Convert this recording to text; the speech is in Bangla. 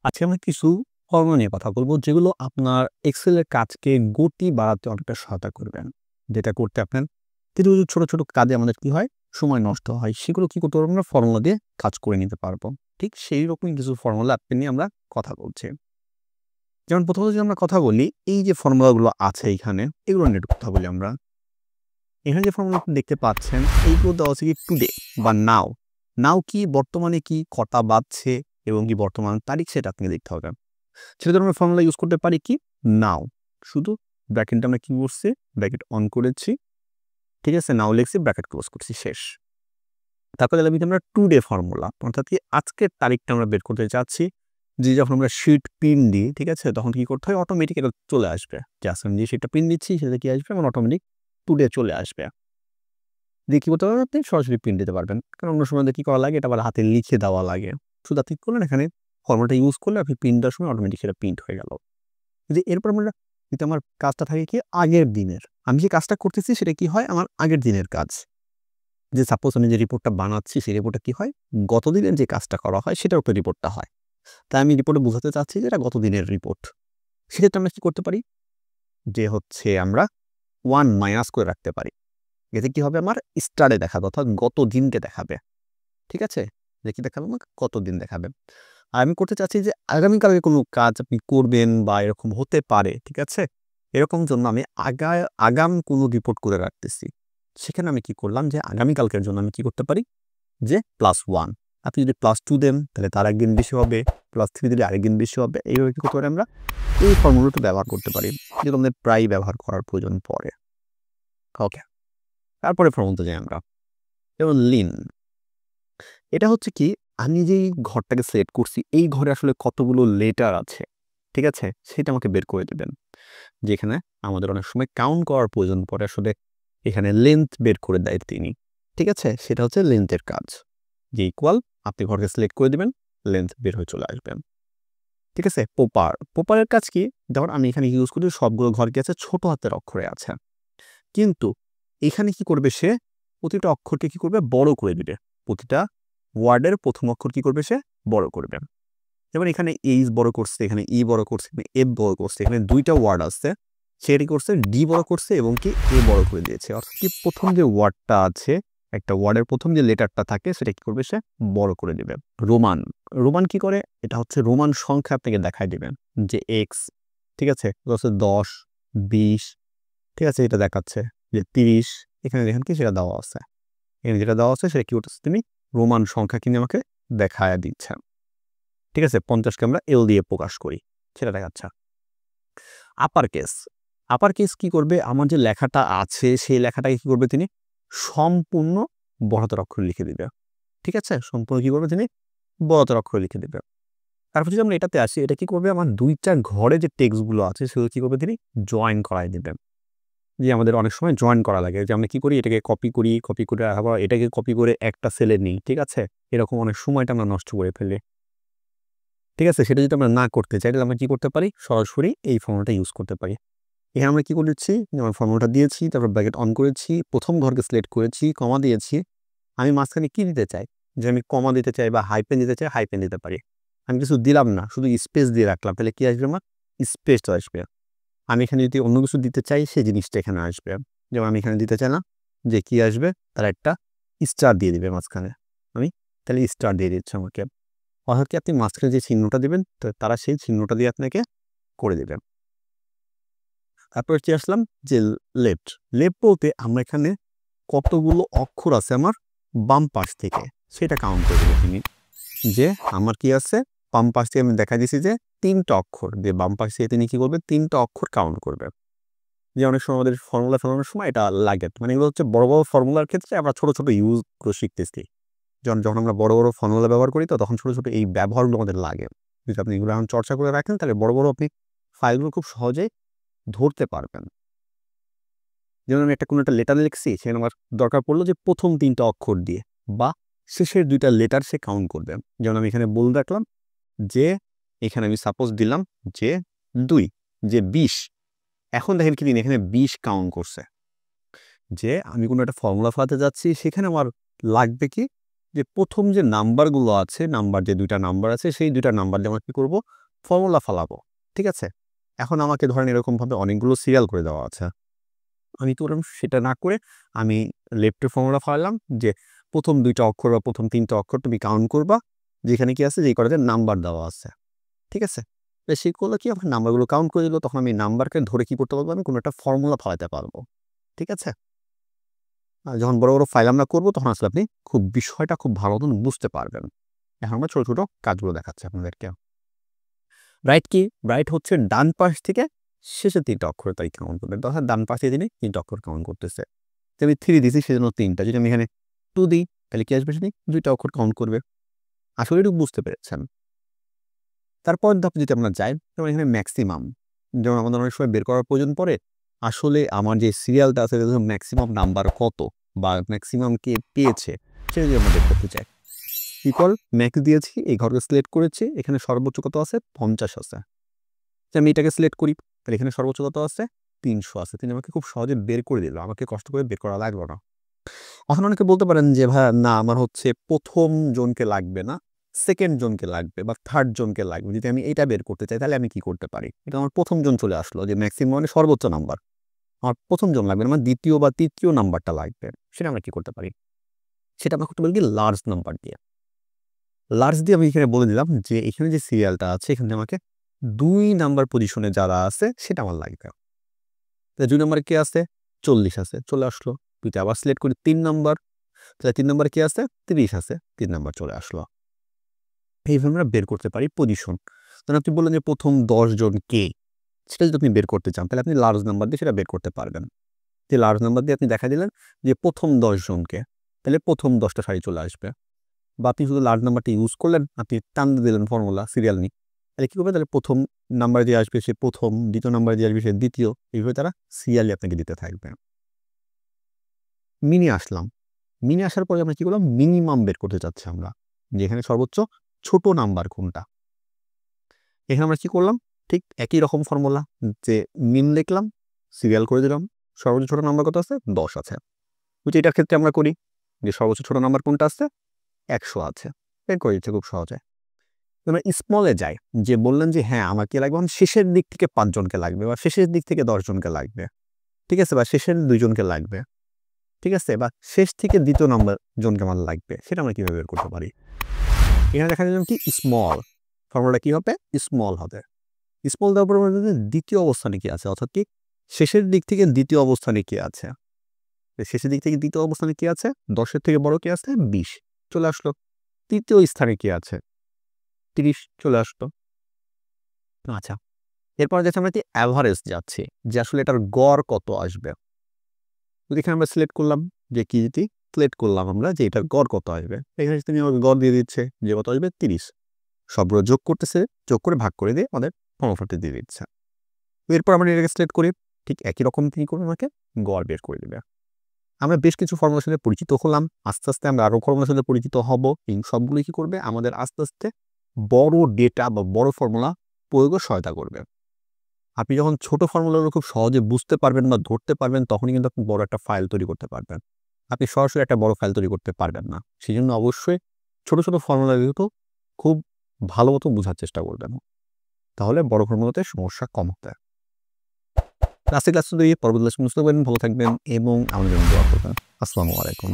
আজকে আমরা কিছু ফর্মুলা নিয়ে কথা বলবো যেগুলো আপনার এক্সেলের কাজকে গতি বাড়াতে অনেকটা সহায়তা করবেন। যেটা করতে আপনার কিছু ছোট, ছোট কাজে আমাদের কি হয়? সময় নষ্ট হয়। সেগুলো কি করতে পারবো? আমরা ফর্মুলা দিয়ে কাজ করে নিতে পারবো। ঠিক সেই রকমই কিছু ফর্মুলা আজকে নিয়ে আমরা কথা বলছি। যেমন প্রথমত যদি আমরা কথা বলি, এই যে ফর্মুলাগুলো আছে এইখানে, এগুলো নিয়ে একটু কথা বলি আমরা। এখানে যে ফর্মুলা আপনি দেখতে পাচ্ছেন, এইগুলো দেওয়া আছে কি টুডে বা নাও। নাও কি বর্তমানে কি কটা বাজছে এবং কি বর্তমান তারিখ সেটা আপনাকে দেখতে হবে। সেটাতে আমরা ফর্মুলা ইউজ করতে পারি কি নাও, শুধু ব্র্যাকেটটা আমরা কি করছি, ব্র্যাকেট অন করেছি, ঠিক আছে, নাও লিখছি, ব্র্যাকেট ক্লোজ করছি, শেষ। তারপরে দিলাম আমরা টুডে ফর্মুলা, অর্থাৎ কি আজকের তারিখটা আমরা বের করতে চাচ্ছি। যে যখন আমরা শিট পিন দিই, ঠিক আছে, তখন কি করতে হয়, অটোমেটিক এটা চলে আসবে। যে আজকে আমি যে শিটটা পিন দিচ্ছি সেটা কি আসবে, আমার অটোমেটিক টুডে চলে আসবে। দিয়ে কি করতে পারবেন, আপনি সরাসরি প্রিন্ট দিতে পারবেন। কারণ অন্য সময় কি করা লাগে, এটা আবার হাতে লিখে দেওয়া লাগে। শুধু আপনি করলেন এখানে ফর্মুলাটা ইউজ করলে আপনি প্রিন্ট দেওয়ার সময় অটোমেটিক সেটা প্রিন্ট হয়ে গেল। যে এরপর আমরা যদি আমার কাজটা থাকে কি আগের দিনের, আমি যে কাজটা করতেছি সেটা কি হয়, আমার আগের দিনের কাজ। যে সাপোজ আমি যে রিপোর্টটা বানাচ্ছি সেই রিপোর্টটা কি হয়, গত দিনের যে কাজটা করা হয় সেটার উপর রিপোর্টটা হয়। তাই আমি রিপোর্টে বোঝাতে চাচ্ছি যে এটা গত দিনের রিপোর্ট। সেক্ষেত্রে আমরা কি করতে পারি, যে হচ্ছে আমরা 1 মাইনাস করে রাখতে পারি। এতে কি হবে, আমার স্টারে দেখাবে, অর্থাৎ গত দিনকে দেখাবে। ঠিক আছে, যে কি দেখাবে, আমাকে কত দিন দেখাবে। আর আমি করতে চাচ্ছি যে আগামীকালকে কোনো কাজ আপনি করবেন বা এরকম হতে পারে, ঠিক আছে, এরকম জন্য আমি আগাম কোনো রিপোর্ট করে রাখতেছি। সেখানে আমি কি করলাম, যে আগামীকালকের জন্য আমি কি করতে পারি, যে +1। আপনি যদি +2 দেন তাহলে তার একদিন বেশি হবে, +3 দিলে আরেকদিন বেশি হবে। এইভাবে কি করতে পারি, আমরা এই ফর্মুলাটা ব্যবহার করতে পারি, যেগুলো আমাদের প্রায়ই ব্যবহার করার প্রয়োজন পড়ে। ওকে, তারপরে ফর্মুলাতে যাই আমরা। যেমন লিন, এটা হচ্ছে কি, আমি যেই ঘরটাকে সিলেক্ট করছি এই ঘরে আসলে কতগুলো লেটার আছে, ঠিক আছে, সেটা আমাকে বের করে দেবেন। যেখানে আমাদের অনেক সময় কাউন্ট করার প্রয়োজন পড়ে, আসলে এখানে লেন্থ বের করে দেয় তিনি, ঠিক আছে, সেটা হচ্ছে লেন্থের কাজ। যে ইকুয়াল আপনি ঘরকে সিলেক্ট করে দিবেন, লেন্থ বের হয়ে চলে আসবেন। ঠিক আছে, পোপারের কাজ কি, ধর আমি এখানে ইউজ করি সবগুলো ঘর কি আছে, ছোট হাতের অক্ষরে আছে, কিন্তু এখানে কি করবে সে, প্রতিটা অক্ষরকে কি করবে, বড় করে দিবে। প্রতিটা ওয়ার্ডের প্রথম অক্ষর কি করবে, সে বড় করবে। যেমন এখানে এইচ বড় করছে, এখানে ই বড় করছে, এখানে এফ বড় করছে, এখানে দুইটা ওয়ার্ড আছে, সেটি করছে ডি বড় করছে এবং কি এ বড় করে দিয়েছে। অর্থাৎ কি প্রথম যে ওয়ার্ডটা আছে, একটা ওয়ার্ডের প্রথম যে লেটারটা থাকে সেটা কি করবে, সে বড় করে দিবে। রোমান, রোমান কি করে, এটা হচ্ছে রোমান সংখ্যা আপনাকে দেখাই দিবেন, যে এক্স, ঠিক আছে, হচ্ছে 10, 20, ঠিক আছে, এটা দেখাচ্ছে যে 30, এখানে দেখেন কি সেটা দেওয়া আছে, এখানে যেটা দেওয়া আছে সেটা কি করতেছে, তুমি রোমান সংখ্যা কিনে আমাকে দেখায়া দিচ্ছে। ঠিক আছে, 50কে আমরা এল দিয়ে প্রকাশ করি, সেটা দেখাচ্ছে। আপার কেস, আপার কেস কি করবে, আমার যে লেখাটা আছে সেই লেখাটাকে কি করবে, তিনি সম্পূর্ণ বড়হাতের অক্ষরে লিখে দিবে। ঠিক আছে, সম্পূর্ণ কি করবে, তিনি বড়হাতের অক্ষরে লিখে দিবে। তারপর যদি আমরা এটাতে আসি, এটা কি করবে, আমার দুইটা ঘরে যে টেক্সটগুলো আছে সেগুলো কি করবে, তিনি জয়েন করাই দিবেন। যে আমাদের অনেক সময় জয়েন করা লাগে, যে আমরা কি করি, এটাকে কপি করে আবার এটাকে কপি করে একটা সেলে নিই, ঠিক আছে, এরকম অনেক সময়টা আমরা নষ্ট করে ফেলি। ঠিক আছে, সেটা যদি আমরা না করতে চাই তাহলে আমরা কি করতে পারি, সরাসরি এই ফর্মুলাটা ইউজ করতে পারি। এখানে আমরা কি করেছি, যেমন ফর্মুলাটা দিয়েছি, তারপর ব্র্যাকেট অন করেছি, প্রথম ঘরকে সিলেক্ট করেছি, কমা দিয়েছি। আমি মাঝখানে কি দিতে চাই, যে আমি কমা দিতে চাই বা হাইপেন দিতে চাই, হাইপেন দিতে পারি। আমি কিছু দিলাম না, শুধু স্পেস দিয়ে রাখলাম, তাহলে কি আসবে, আমার স্পেসটা আসবে। আমি এখানে যদি অন্য কিছু দিতে চাই সেই জিনিসটা এখানে আসবে। যেমন আমি এখানে দিতে চাই না, যে কি আসবে, তারা একটা স্টার দিয়ে দিবে মাঝখানে, আমি তাহলে স্টার দিয়ে দিচ্ছে আমাকে। অর্থাৎ কি আপনি মাঝখানে যে চিহ্নটা দিবেন, তো তারা সেই চিহ্নটা দিয়ে আপনাকে করে দেবেন। তারপর কি আসলাম, যে লেফট, লেফট বলতে আমরা এখানে কতগুলো অক্ষর আছে আমার বাম পাশ থেকে সেটা কাউন্ট করে দেবে তিনি। যে আমার কি আছে, বাম পাশ থেকে আমি দেখা দিছি যে 3টা অক্ষর, যে বাম পাশ থেকে তিনি কি করবে, 3টা অক্ষর কাউন্ট করবে। যে অনেক সময় আমাদের ফর্মুলা ফেলানোর সময় এটা লাগে, মানে এগুলো হচ্ছে বড় বড় ফর্মুলার ক্ষেত্রে আমরা ছোট ছোট ইউজ করে শিখতেছি। যখন আমরা বড় বড় ফর্মুলা ব্যবহার করি, তো তখন ছোট ছোট এই ব্যবহারগুলো আমাদের লাগে। যদি আপনি এগুলো এখন চর্চা করে রাখেন তাহলে বড় বড় আপনি ফাইলগুলো খুব সহজেই ধরতে পারবেন। যেমন আমি কোনো একটা লেটার লিখছি, সেখানে আমার দরকার পড়লো যে প্রথম 3টা অক্ষর দিয়ে বা শেষের 2টা লেটার সে কাউন্ট করবে। যেমন আমি এখানে বলে রাখলাম যে, এখানে আমি সাপোজ দিলাম যে 2, যে 20। এখন দেখেন কি তিনি এখানে 20 কাউন্ট করছে। যে আমি কোনো একটা ফর্মুলা ফেলাতে যাচ্ছি, সেখানে আমার লাগবে কি, যে প্রথম যে নাম্বারগুলো আছে, নাম্বার যে 2টা নাম্বার আছে, সেই 2টা নাম্বার দিয়ে আমরা কী করব, ফর্মুলা ফালাবো। ঠিক আছে? এখন আমাকে ধরেন এরকমভাবে অনেকগুলো সিরিয়াল করে দেওয়া আছে। আমি কি করলাম, সেটা না করে আমি লেফটের ফর্মুলা ফালালাম যে প্রথম 2টা অক্ষর বা প্রথম 3টা অক্ষর তুমি কাউন্ট করবা, যেখানে কি আছে, যে কটাতে নাম্বার দেওয়া আছে। ঠিক আছে? সে করলো কি, আমার নাম্বারগুলো কাউন্ট করে দিল, তখন আমি নাম্বারকে ধরে কি করতে পারবো, আমি কোনো একটা ফর্মুলা ফালাতে পারবো। ঠিক আছে? যখন বড় বড় ফাইল আমরা করবো, তখন আসলে আপনি বিষয়টা খুব ভালো মতন বুঝতে পারবেন। এখন আমরা ছোট ছোট কাজগুলো দেখাচ্ছি আপনাদেরকে। রাইট কি? রাইট হচ্ছে ডান পাশ থেকে শেষের 3টা অক্ষর তাই কাউন্ট করবেন। অর্থাৎ ডান পাশে তিনি 3টা অক্ষর কাউন্ট করতেছে। আমি 3 দিয়েছি, সেজন্য 3টা। যদি আমি এখানে 2 দিই, তাহলে কি আসবে, সেটি 2টা অক্ষর কাউন্ট করবে। আসলে এটুকু বুঝতে পেরেছেন। তারপর ধাপে যদি আমরা যাই, যেমন এখানে ম্যাক্সিমাম, যেমন আমাদের অনেক সময় বের করার প্রয়োজন পড়ে, আসলে আমার যে সিরিয়ালটা আছে, ম্যাক্সিমাম নাম্বার কত বা ম্যাক্সিমাম কে পেয়েছে, সেটা যদি আমরা বের করতে চাই, ইকুয়াল ম্যাক্স দিয়েছি, এই ঘরকে সিলেক্ট করেছি, এখানে সর্বোচ্চ কত আছে, 50 আছে। আমি এটাকে সিলেক্ট করি, তাহলে এখানে সর্বোচ্চ কত আছে, 300 আছে। তিনি আমাকে খুব সহজে বের করে দিল, আমাকে কষ্ট করে বের করা লাগলো না। এখন অনেকে বলতে পারেন যে ভাইয়া না, আমার হচ্ছে প্রথম জনকে লাগবে না, সেকেন্ড জনকে লাগবে বা থার্ড জনকে লাগবে। যদি আমি এটা বের করতে চাই, তাহলে আমি কি করতে পারি? এটা আমার প্রথম জন চলে আসলো, যে ম্যাক্সিমাম মানে সর্বোচ্চ নাম্বার। আমার প্রথম জন লাগবে না, আমার দ্বিতীয় বা তৃতীয় নাম্বারটা লাগবে। সেটা আমরা কি করতে পারি? সেটা আমরা করতে পারি কি, লার্জ নাম্বার দিয়ে। লার্জ দিয়ে আমি এখানে বলে দিলাম যে এখানে যে সিরিয়ালটা আছে, এখানে আমাকে 2 নাম্বার পজিশনে যারা আছে, সেটা আমার লাগবে। 2 নম্বরে কে আছে, 40 আছে, চলে আসলো। দুইটা আবার সিলেক্ট করি, 3 নাম্বার, তাহলে 3 নম্বরে কে আছে, 30 আছে, 3 নাম্বার চলে আসলো। এইভাবে আমরা বের করতে পারি পজিশন। তখন আপনি বললেন যে প্রথম 10 জন কে, সেটা যদি আপনি বের করতে চান, তাহলে আপনি লার্জ নাম্বার দিয়ে সেটা বের করতে পারবেন। যে লার্জ নাম্বার দিয়ে আপনি দেখা দিলেন যে প্রথম 10 জনকে, তাহলে প্রথম 10টা সারি চলে আসবে। বা আপনি শুধু লার্জ নাম্বারটা ইউজ করলেন, আপনি টান দিয়ে দিলেন ফর্মুলা সিরিয়াল নিয়ে, তাহলে কী করবে, তাহলে প্রথম নাম্বার দিয়ে আসবে সে প্রথম, দ্বিতীয় নাম্বার দিয়ে আসবে সে দ্বিতীয়, এইভাবে তারা সিরিয়ালি আপনাকে দিতে থাকবে। মিনি আসলাম, মিনি আসার পরে আমরা কী করলাম, মিনিমাম বের করতে চাচ্ছি আমরা, যে এখানে সর্বোচ্চ ছোট নাম্বার কোনটা। এখানে আমরা কী করলাম, ঠিক একই রকম ফর্মুলা, যে মিন লিখলাম, সিরিয়াল করে দিলাম, সর্বোচ্চ ছোট নাম্বার কত আছে, 10 আছে। বুঝছি, এটার ক্ষেত্রে আমরা করি যে সর্বোচ্চ ছোট নাম্বার কোনটা আছে, 100 আছে, বের করে দিচ্ছে খুব সহজে। আমরা স্মলে যাই, যে বললেন যে হ্যাঁ আমার কি লাগবে, শেষের দিক থেকে 5 জনকে লাগবে, বা শেষের দিক থেকে 10 জনকে লাগবে। ঠিক আছে? বা শেষের 2 জনকে লাগবে। ঠিক আছে? বা শেষ থেকে দ্বিতীয় নাম্বার জনকে আমার লাগবে। সেটা আমরা কীভাবে বের করতে পারি? এখানে দেখা দিলাম কি, স্মল, ফর্মুলাটা কী হবে, স্মল হবে। স্মল দেওয়ার পর দ্বিতীয় অবস্থানে কি আছে, অর্থাৎ কি শেষের দিক থেকে দ্বিতীয় অবস্থানে কি আছে, শেষের দিক থেকে দ্বিতীয় অবস্থানে কি আছে, 10-এর থেকে বড় কি আছে, 20 চলে আসলো। তৃতীয় স্থানে কি আছে, 30 চলে আসলো। আচ্ছা, এরপর যাচ্ছে আমরা কি অ্যাভারেজ যাচ্ছি, যে আসলে এটার গড় কত আসবে। যদি এখানে আমরা সিলেক্ট করলাম, যে কি যদি সিলেক্ট করলাম আমরা যে এটার গড় কত আসবে, এখানে তুমি আমাকে গড় দিয়ে দিচ্ছে যে কত আসবে, 30। সবগুলো যোগ করতেছে, যোগ করে ভাগ করে দিয়ে আমাদের ফর্মুলাটি দিয়ে দিচ্ছে। এরপর আমরা এটাকে সিলেক্ট করি, ঠিক একই রকম কি করবে, আমাকে গড় বের করে দেবে। আমরা বেশ কিছু ফর্মুলার সাথে পরিচিত হলাম, আস্তে আস্তে আমরা আরও ফর্মুলার সাথে পরিচিত হব। এই সবগুলো কি করবে, আমাদের আস্তে আস্তে বড় ডেটা বা বড় ফর্মুলা প্রয়োগে সহায়তা করবে। আপনি যখন ছোট ফর্মুলাগুলো খুব সহজে বুঝতে পারবেন বা ধরতে পারবেন, তখনই কিন্তু আপনি বড় একটা ফাইল তৈরি করতে পারবেন। আপনি সরাসরি একটা বড় ফাইল তৈরি করতে পারবেন না। সেজন্য অবশ্যই ছোট ছোট ফর্মুলাগুলো খুব ভালো মতো বোঝার চেষ্টা করবেন, তাহলে বড় ফর্মুলাতে সমস্যা কম হবে। আজকের ক্লাস পরবর্তী ক্লাস ভালো থাকবেন এবং আমাদের জন্য দোয়া করবেন। আসসালামু আলাইকুম।